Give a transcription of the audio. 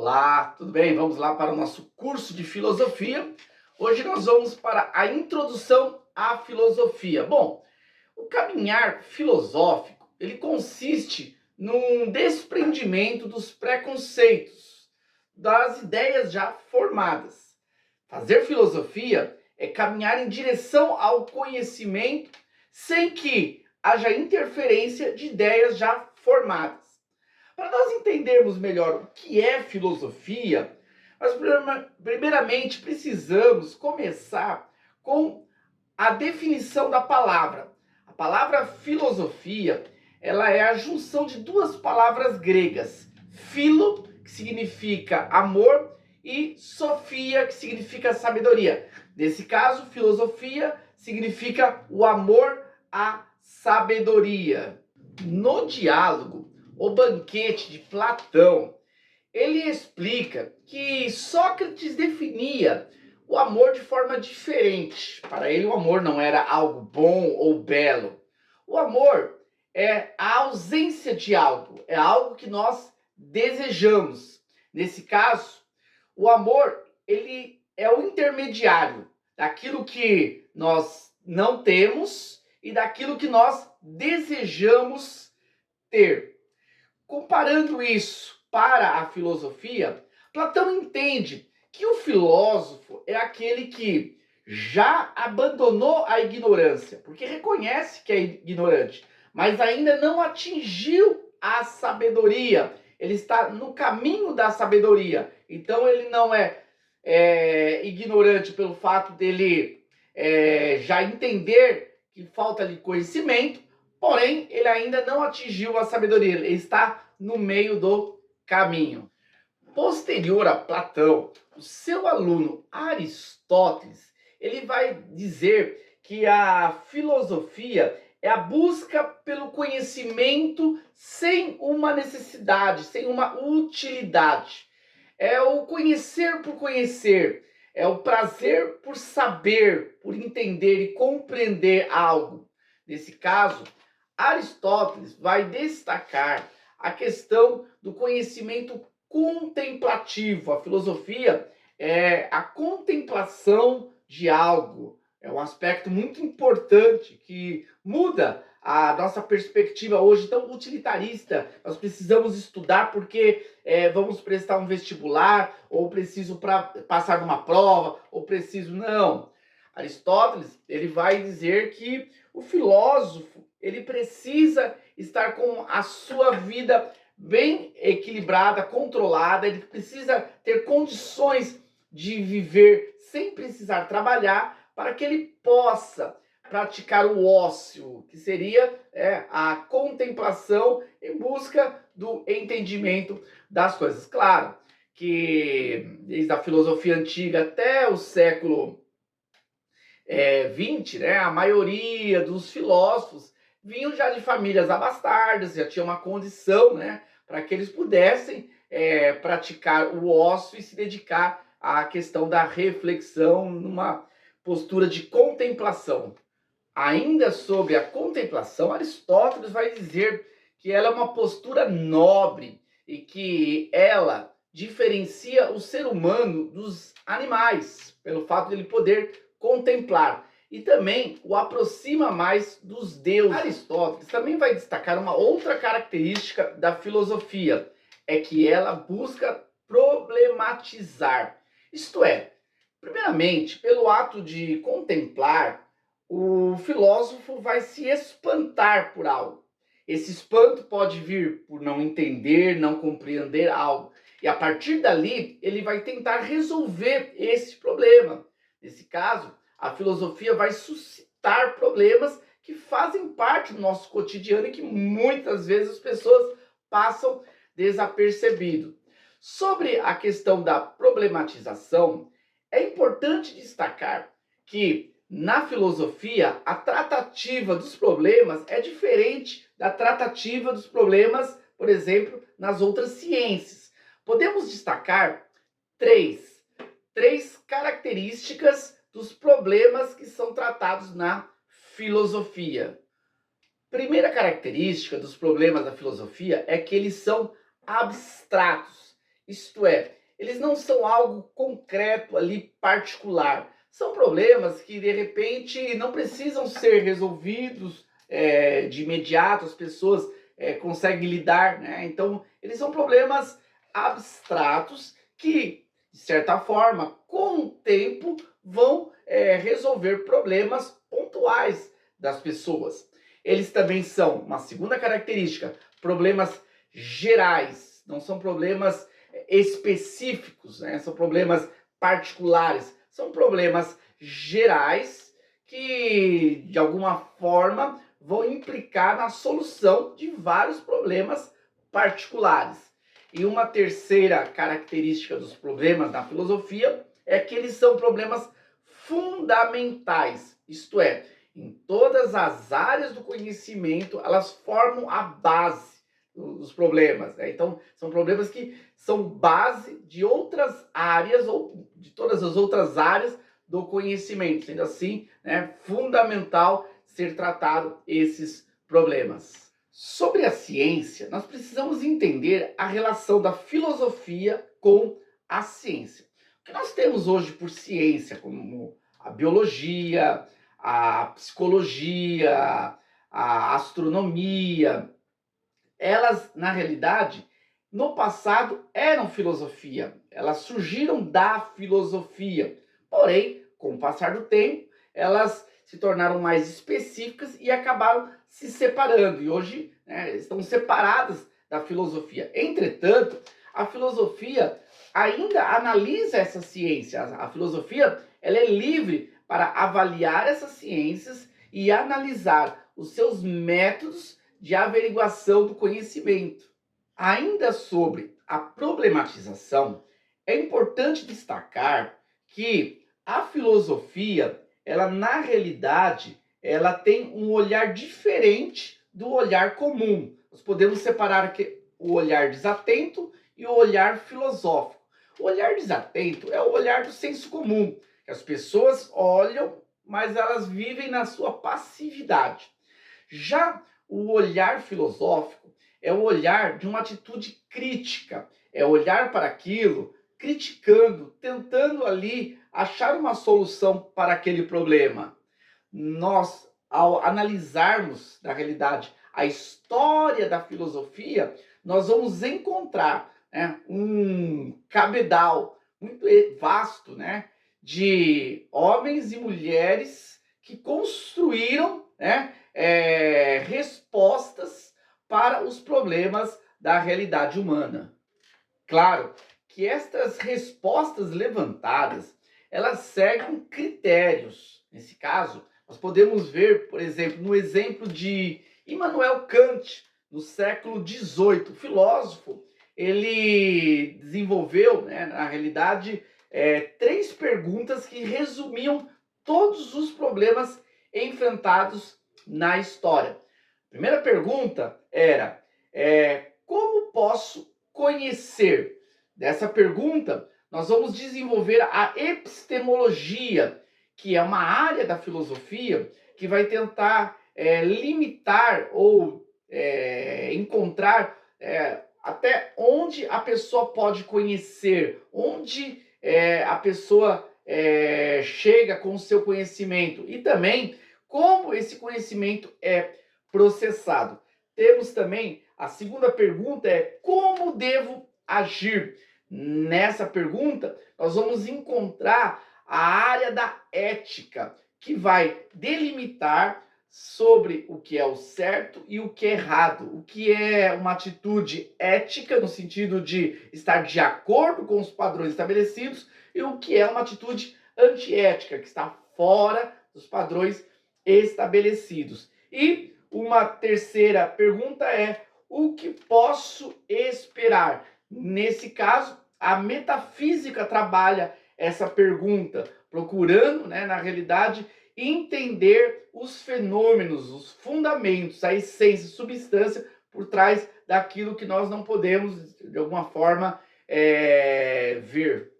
Olá, tudo bem? Vamos lá para o nosso curso de filosofia. Hoje nós vamos para a introdução à filosofia. Bom, o caminhar filosófico, ele consiste num desprendimento dos preconceitos, das ideias já formadas. Fazer filosofia é caminhar em direção ao conhecimento sem que haja interferência de ideias já formadas. Para nós entendermos melhor o que é filosofia, nós primeiramente precisamos começar com a definição da palavra. A palavra filosofia, ela é a junção de duas palavras gregas: philo, que significa amor, e sofia, que significa sabedoria. Nesse caso, filosofia significa o amor à sabedoria. No diálogo, O Banquete de Platão, ele explica que Sócrates definia o amor de forma diferente. Para ele, o amor não era algo bom ou belo. O amor é a ausência de algo, é algo que nós desejamos. Nesse caso, o amor, ele é o intermediário daquilo que nós não temos e daquilo que nós desejamos ter. Comparando isso para a filosofia, Platão entende que o filósofo é aquele que já abandonou a ignorância, porque reconhece que é ignorante, mas ainda não atingiu a sabedoria. Ele está no caminho da sabedoria. Então ele não é ignorante pelo fato dele já entender que falta-lhe conhecimento, porém ele ainda não atingiu a sabedoria. Ele está no meio do caminho. Posterior a Platão, o seu aluno Aristóteles, ele vai dizer que a filosofia é a busca pelo conhecimento sem uma necessidade, sem uma utilidade. É o conhecer por conhecer, é o prazer por saber, por entender e compreender algo. Nesse caso, Aristóteles vai destacar a questão do conhecimento contemplativo. A filosofia é a contemplação de algo. É um aspecto muito importante que muda a nossa perspectiva hoje tão utilitarista. Nós precisamos estudar porque vamos prestar um vestibular, ou preciso passar numa prova, ou preciso... Não. Aristóteles, ele vai dizer que o filósofo, ele precisa estar com a sua vida bem equilibrada, controlada. Ele precisa ter condições de viver sem precisar trabalhar, para que ele possa praticar o ócio, que seria a contemplação em busca do entendimento das coisas. Claro que desde a filosofia antiga até o século XX, a maioria dos filósofos vinham já de famílias abastardas, já tinha uma condição, para que eles pudessem praticar o ócio e se dedicar à questão da reflexão numa postura de contemplação. Ainda sobre a contemplação, Aristóteles vai dizer que ela é uma postura nobre e que ela diferencia o ser humano dos animais, pelo fato de ele poder contemplar, e também o aproxima mais dos deuses. Aristóteles também vai destacar uma outra característica da filosofia, é que ela busca problematizar. Isto é, primeiramente, pelo ato de contemplar, o filósofo vai se espantar por algo. Esse espanto pode vir por não entender, não compreender algo. E a partir dali, ele vai tentar resolver esse problema. Nesse caso, a filosofia vai suscitar problemas que fazem parte do nosso cotidiano e que muitas vezes as pessoas passam desapercebido. Sobre a questão da problematização, é importante destacar que na filosofia a tratativa dos problemas é diferente da tratativa dos problemas, por exemplo, nas outras ciências. Podemos destacar três características dos problemas que são tratados na filosofia. Primeira característica dos problemas da filosofia é que eles são abstratos, Isto é, eles não são algo concreto ali, particular. São problemas que, de repente, não precisam ser resolvidos de imediato, as pessoas conseguem lidar, né? Então, eles são problemas abstratos que, de certa forma, com o tempo, vão resolver problemas pontuais das pessoas. Eles também são, uma segunda característica, problemas gerais, não são problemas específicos, né? São problemas particulares, são problemas gerais que, de alguma forma, vão implicar na solução de vários problemas particulares. E uma terceira característica dos problemas na filosofia é que eles são problemas fundamentais, isto é, em todas as áreas do conhecimento, elas formam a base dos problemas, né? Então, são problemas que são base de outras áreas ou de todas as outras áreas do conhecimento, sendo assim, né, fundamental ser tratado esses problemas. Sobre a ciência, nós precisamos entender a relação da filosofia com a ciência. O que nós temos hoje por ciência, como a biologia, a psicologia, a astronomia, elas, na realidade, no passado eram filosofia. Elas surgiram da filosofia. Porém, com o passar do tempo, elas se tornaram mais específicas e acabaram se separando. E hoje, né, estão separadas da filosofia. Entretanto, a filosofia ainda analisa essa ciência. A filosofia, ela é livre para avaliar essas ciências e analisar os seus métodos de averiguação do conhecimento. Ainda sobre a problematização, é importante destacar que a filosofia, ela na realidade, ela tem um olhar diferente do olhar comum. Nós podemos separar aqui o olhar desatento e o olhar filosófico. O olhar desatento é o olhar do senso comum, que as pessoas olham, mas elas vivem na sua passividade. Já o olhar filosófico é o olhar de uma atitude crítica, é olhar para aquilo, criticando, tentando ali achar uma solução para aquele problema. Nós, ao analisarmos, na realidade, a história da filosofia, nós vamos encontrar, né, um cabedal muito vasto, né, de homens e mulheres que construíram, né, respostas para os problemas da realidade humana. Claro que estas respostas levantadas, elas seguem critérios. Nesse caso, nós podemos ver, por exemplo, no exemplo de Immanuel Kant, no século XVIII, o filósofo, ele desenvolveu, né, na realidade, três perguntas que resumiam todos os problemas enfrentados na história. A primeira pergunta era, como posso conhecer? Dessa pergunta, nós vamos desenvolver a epistemologia, que é uma área da filosofia que vai tentar limitar ou encontrar até onde a pessoa pode conhecer, onde a pessoa chega com o seu conhecimento e também como esse conhecimento é processado. Temos também a segunda pergunta como devo agir? Nessa pergunta, nós vamos encontrar a área da ética, que vai delimitar sobre o que é o certo e o que é errado, o que é uma atitude ética, no sentido de estar de acordo com os padrões estabelecidos, e o que é uma atitude antiética, que está fora dos padrões estabelecidos. E uma terceira pergunta o que posso esperar? Nesse caso, a metafísica trabalha essa pergunta, procurando, né, na realidade, entender os fenômenos, os fundamentos, a essência, a substância por trás daquilo que nós não podemos, de alguma forma, ver.